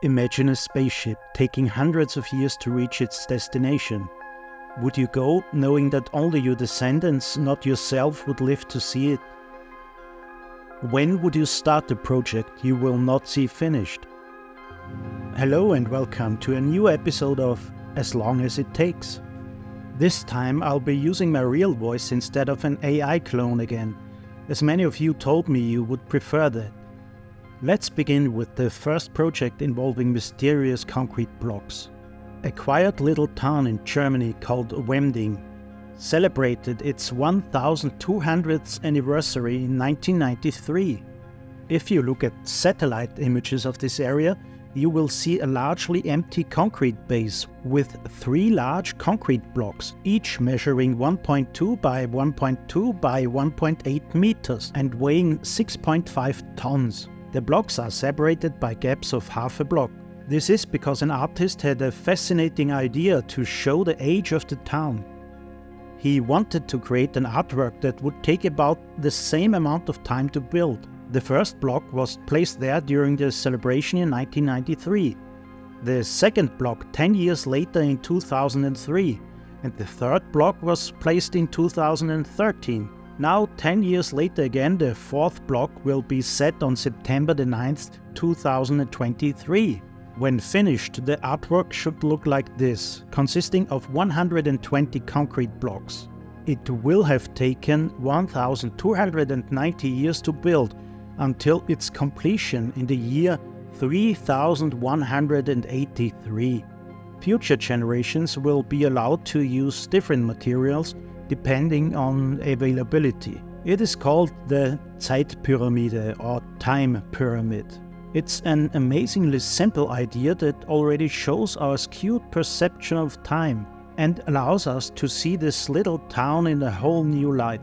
Imagine a spaceship taking hundreds of years to reach its destination. Would you go knowing that only your descendants, not yourself, would live to see it? When would you start a project you will not see finished? Hello and welcome to a new episode of As Long as It Takes. This time I'll be using my real voice instead of an AI clone again, as many of you told me you would prefer that. Let's begin with the first project involving mysterious concrete blocks. A quiet little town in Germany called Wemding celebrated its 1200th anniversary in 1993. If you look at satellite images of this area, you will see a largely empty concrete base with 3 large concrete blocks, each measuring 1.2 by 1.2 by 1.8 meters and weighing 6.5 tons. The blocks are separated by gaps of half a block. This is because an artist had a fascinating idea to show the age of the town. He wanted to create an artwork that would take about the same amount of time to build. The first block was placed there during the celebration in 1993, the second block 10 years later in 2003, and the third block was placed in 2013. Now, 10 years later again, the fourth block will be set on September the 9th, 2023. When finished, the artwork should look like this, consisting of 120 concrete blocks. It will have taken 1,290 years to build, until its completion in the year 3183. Future generations will be allowed to use different materials depending on availability. It is called the Zeitpyramide or time pyramid. It's an amazingly simple idea that already shows our skewed perception of time and allows us to see this little town in a whole new light.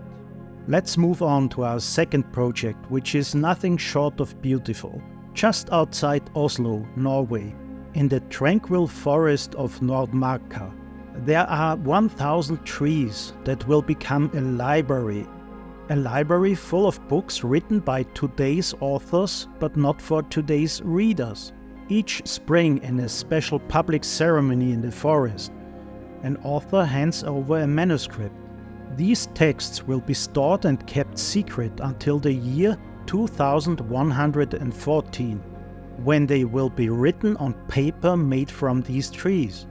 Let's move on to our second project, which is nothing short of beautiful. Just outside Oslo, Norway, in the tranquil forest of Nordmarka, there are 1,000 trees that will become a library. A library full of books written by today's authors, but not for today's readers. Each spring, in a special public ceremony in the forest, an author hands over a manuscript. These texts will be stored and kept secret until the year 2114, when they will be written on paper made from these trees.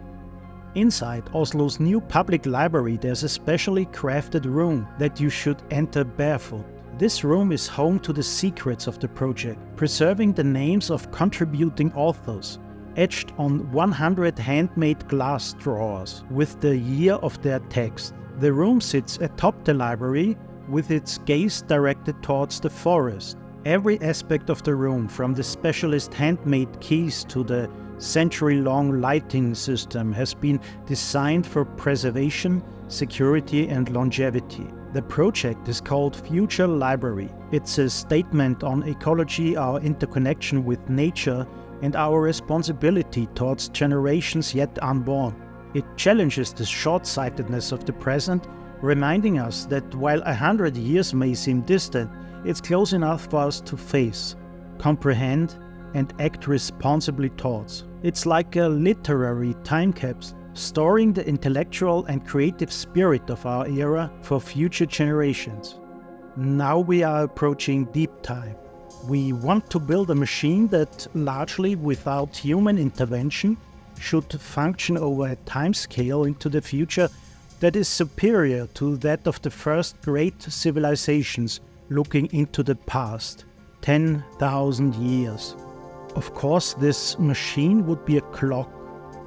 Inside Oslo's new public library, there's a specially crafted room that you should enter barefoot. This room is home to the secrets of the project, preserving the names of contributing authors, etched on 100 handmade glass drawers with the year of their text. The room sits atop the library with its gaze directed towards the forest. Every aspect of the room, from the specialist handmade keys to the century-long lighting system, has been designed for preservation, security and longevity. The project is called Future Library. It's a statement on ecology, our interconnection with nature and our responsibility towards generations yet unborn. It challenges the short-sightedness of the present, reminding us that while 100 years may seem distant, it's close enough for us to face, comprehend, and act responsibly towards. It's like a literary time capsule, storing the intellectual and creative spirit of our era for future generations. Now we are approaching deep time. We want to build a machine that, largely without human intervention, should function over a time scale into the future that is superior to that of the first great civilizations looking into the past, 10,000 years. Of course, this machine would be a clock.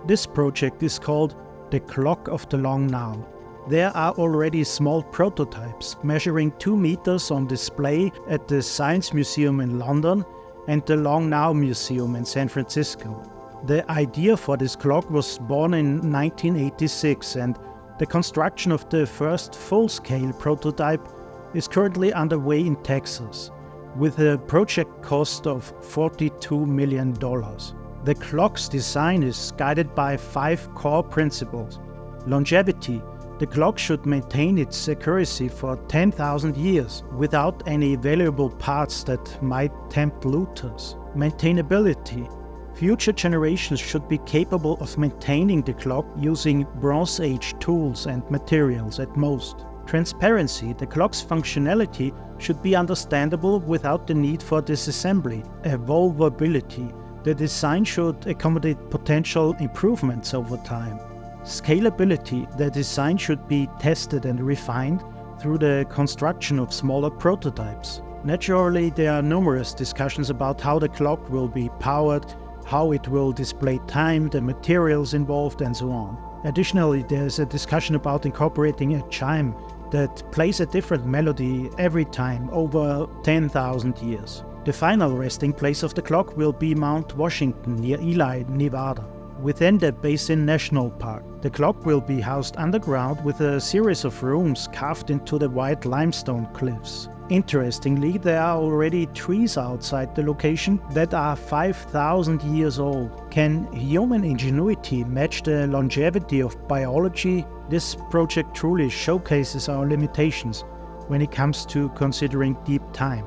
This project is called the Clock of the Long Now. There are already small prototypes measuring 2 meters on display at the Science Museum in London and the Long Now Museum in San Francisco. The idea for this clock was born in 1986, and the construction of the first full-scale prototype is currently underway in Texas, with a project cost of $42 million. The clock's design is guided by 5 core principles. Longevity. The clock should maintain its accuracy for 10,000 years without any valuable parts that might tempt looters. Maintainability. Future generations should be capable of maintaining the clock using Bronze Age tools and materials at most. Transparency, the clock's functionality should be understandable without the need for disassembly. Evolvability, the design should accommodate potential improvements over time. Scalability, the design should be tested and refined through the construction of smaller prototypes. Naturally, there are numerous discussions about how the clock will be powered, how it will display time, the materials involved, and so on. Additionally, there's a discussion about incorporating a chime that plays a different melody every time over 10,000 years. The final resting place of the clock will be Mount Washington near Ely, Nevada. Within the Basin National Park, the clock will be housed underground with a series of rooms carved into the white limestone cliffs. Interestingly, there are already trees outside the location that are 5,000 years old. Can human ingenuity match the longevity of biology? This project truly showcases our limitations when it comes to considering deep time.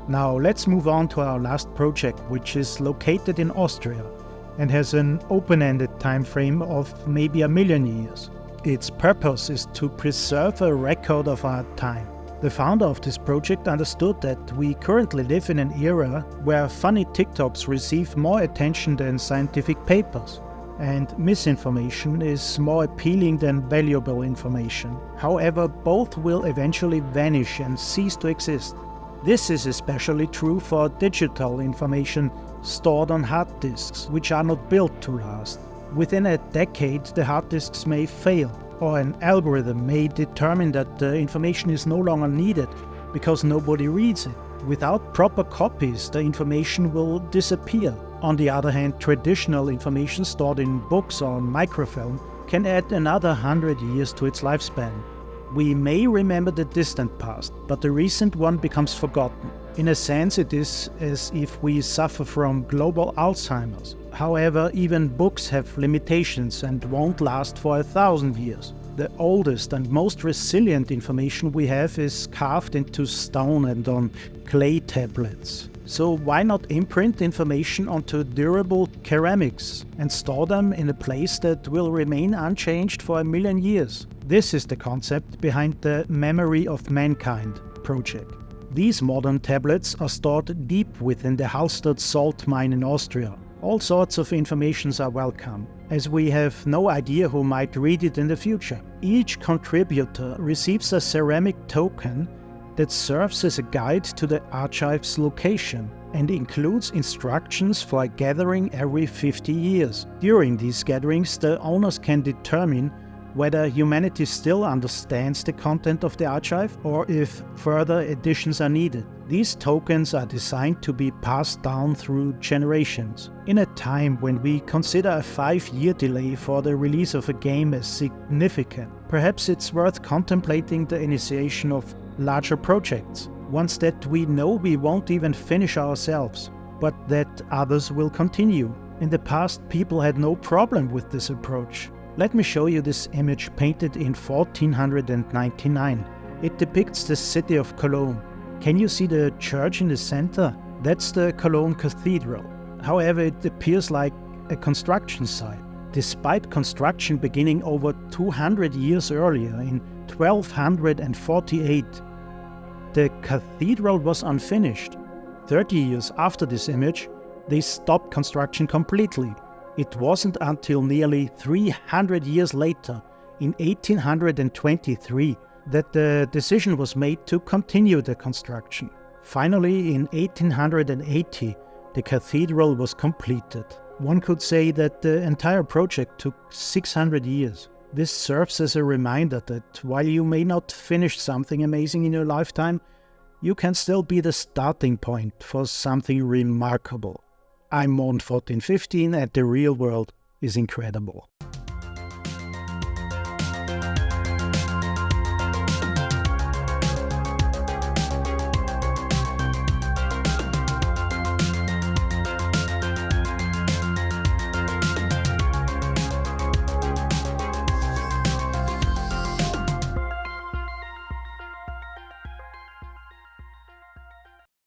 Now let's move on to our last project, which is located in Austria and has an open-ended time frame of maybe 1,000,000 years. Its purpose is to preserve a record of our time. The founder of this project understood that we currently live in an era where funny TikToks receive more attention than scientific papers, and misinformation is more appealing than valuable information. However, both will eventually vanish and cease to exist. This is especially true for digital information stored on hard disks, which are not built to last. Within a decade, the hard disks may fail, or an algorithm may determine that the information is no longer needed because nobody reads it. Without proper copies, the information will disappear. On the other hand, traditional information stored in books or microfilm can add another 100 years to its lifespan. We may remember the distant past, but the recent one becomes forgotten. In a sense, it is as if we suffer from global Alzheimer's. However, even books have limitations and won't last for 1,000 years. The oldest and most resilient information we have is carved into stone and on clay tablets. So why not imprint information onto durable ceramics and store them in a place that will remain unchanged for 1,000,000 years? This is the concept behind the Memory of Mankind project. These modern tablets are stored deep within the Hallstatt salt mine in Austria. All sorts of informations are welcome, as we have no idea who might read it in the future. Each contributor receives a ceramic token that serves as a guide to the archive's location and includes instructions for a gathering every 50 years. During these gatherings, the owners can determine whether humanity still understands the content of the archive or if further additions are needed. These tokens are designed to be passed down through generations. In a time when we consider a 5-year delay for the release of a game as significant, perhaps it's worth contemplating the initiation of larger projects, ones that we know we won't even finish ourselves, but that others will continue. In the past, people had no problem with this approach. Let me show you this image painted in 1499. It depicts the city of Cologne. Can you see the church in the center? That's the Cologne Cathedral. However, it appears like a construction site. Despite construction beginning over 200 years earlier, in 1248, the cathedral was unfinished. 30 years after this image, they stopped construction completely. It wasn't until nearly 300 years later, in 1823, that the decision was made to continue the construction. Finally, in 1880, the cathedral was completed. One could say that the entire project took 600 years. This serves as a reminder that while you may not finish something amazing in your lifetime, you can still be the starting point for something remarkable. I'm Mon1415 and the real world is incredible.